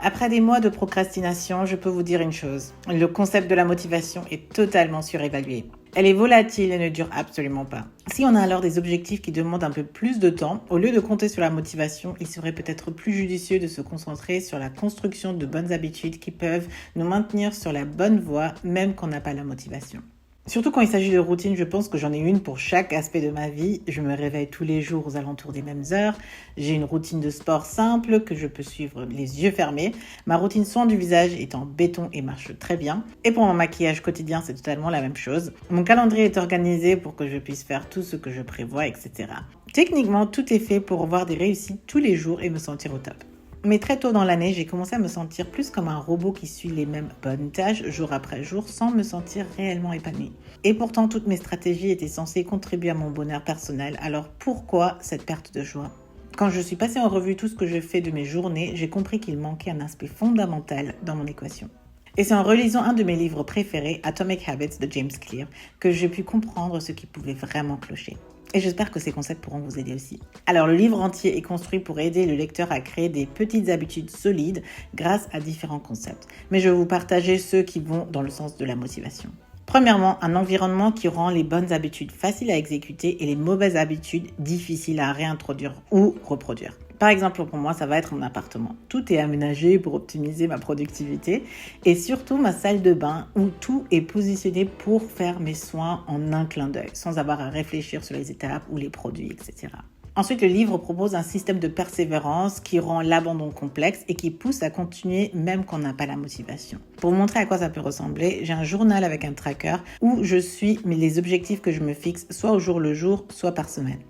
Après des mois de procrastination, je peux vous dire une chose. Le concept de la motivation est totalement surévalué. Elle est volatile et ne dure absolument pas. Si on a alors des objectifs qui demandent un peu plus de temps, au lieu de compter sur la motivation, il serait peut-être plus judicieux de se concentrer sur la construction de bonnes habitudes qui peuvent nous maintenir sur la bonne voie, même quand on n'a pas la motivation. Surtout quand il s'agit de routine, je pense que j'en ai une pour chaque aspect de ma vie. Je me réveille tous les jours aux alentours des mêmes heures. J'ai une routine de sport simple que je peux suivre les yeux fermés. Ma routine soin du visage est en béton et marche très bien. Et pour mon maquillage quotidien, c'est totalement la même chose. Mon calendrier est organisé pour que je puisse faire tout ce que je prévois, etc. Techniquement, tout est fait pour voir des réussites tous les jours et me sentir au top. Mais très tôt dans l'année, j'ai commencé à me sentir plus comme un robot qui suit les mêmes bonnes tâches jour après jour sans me sentir réellement épanouie. Et pourtant, toutes mes stratégies étaient censées contribuer à mon bonheur personnel, alors pourquoi cette perte de joie ? Quand je suis passée en revue tout ce que je fais de mes journées, j'ai compris qu'il manquait un aspect fondamental dans mon équation. Et c'est en relisant un de mes livres préférés, Atomic Habits de James Clear, que j'ai pu comprendre ce qui pouvait vraiment clocher. Et j'espère que ces concepts pourront vous aider aussi. Alors, le livre entier est construit pour aider le lecteur à créer des petites habitudes solides grâce à différents concepts. Mais je vais vous partager ceux qui vont dans le sens de la motivation. Premièrement, un environnement qui rend les bonnes habitudes faciles à exécuter et les mauvaises habitudes difficiles à réintroduire ou reproduire. Par exemple, pour moi, ça va être mon appartement. Tout est aménagé pour optimiser ma productivité et surtout ma salle de bain où tout est positionné pour faire mes soins en un clin d'œil, sans avoir à réfléchir sur les étapes ou les produits, etc. Ensuite, le livre propose un système de persévérance qui rend l'abandon complexe et qui pousse à continuer même quand on n'a pas la motivation. Pour vous montrer à quoi ça peut ressembler, j'ai un journal avec un tracker où je suis les objectifs que je me fixe soit au jour le jour, soit par semaine.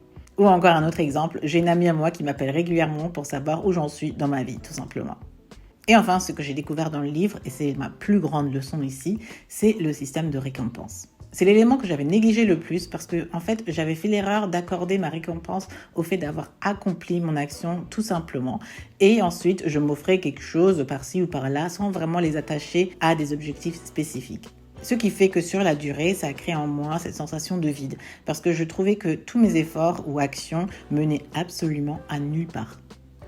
Ou encore un autre exemple, j'ai une amie à moi qui m'appelle régulièrement pour savoir où j'en suis dans ma vie, tout simplement. Et enfin, ce que j'ai découvert dans le livre, et c'est ma plus grande leçon ici, c'est le système de récompense. C'est l'élément que j'avais négligé le plus parce que, en fait, j'avais fait l'erreur d'accorder ma récompense au fait d'avoir accompli mon action tout simplement. Et ensuite, je m'offrais quelque chose par-ci ou par-là sans vraiment les attacher à des objectifs spécifiques. Ce qui fait que sur la durée, ça a créé en moi cette sensation de vide parce que je trouvais que tous mes efforts ou actions menaient absolument à nulle part.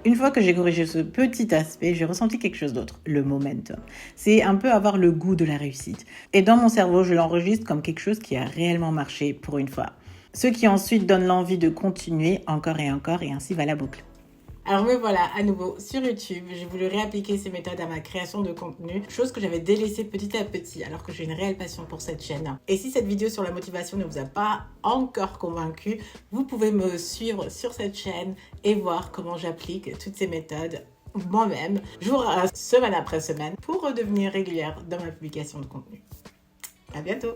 Une fois que j'ai corrigé ce petit aspect, j'ai ressenti quelque chose d'autre, le momentum. C'est un peu avoir le goût de la réussite. Et dans mon cerveau, je l'enregistre comme quelque chose qui a réellement marché pour une fois. Ce qui ensuite donne l'envie de continuer encore et ainsi va la boucle. Alors me voilà à nouveau sur YouTube. J'ai voulu réappliquer ces méthodes à ma création de contenu, chose que j'avais délaissée petit à petit alors que j'ai une réelle passion pour cette chaîne. Et si cette vidéo sur la motivation ne vous a pas encore convaincu, vous pouvez me suivre sur cette chaîne et voir comment j'applique toutes ces méthodes moi-même, semaine après semaine, pour redevenir régulière dans ma publication de contenu. À bientôt!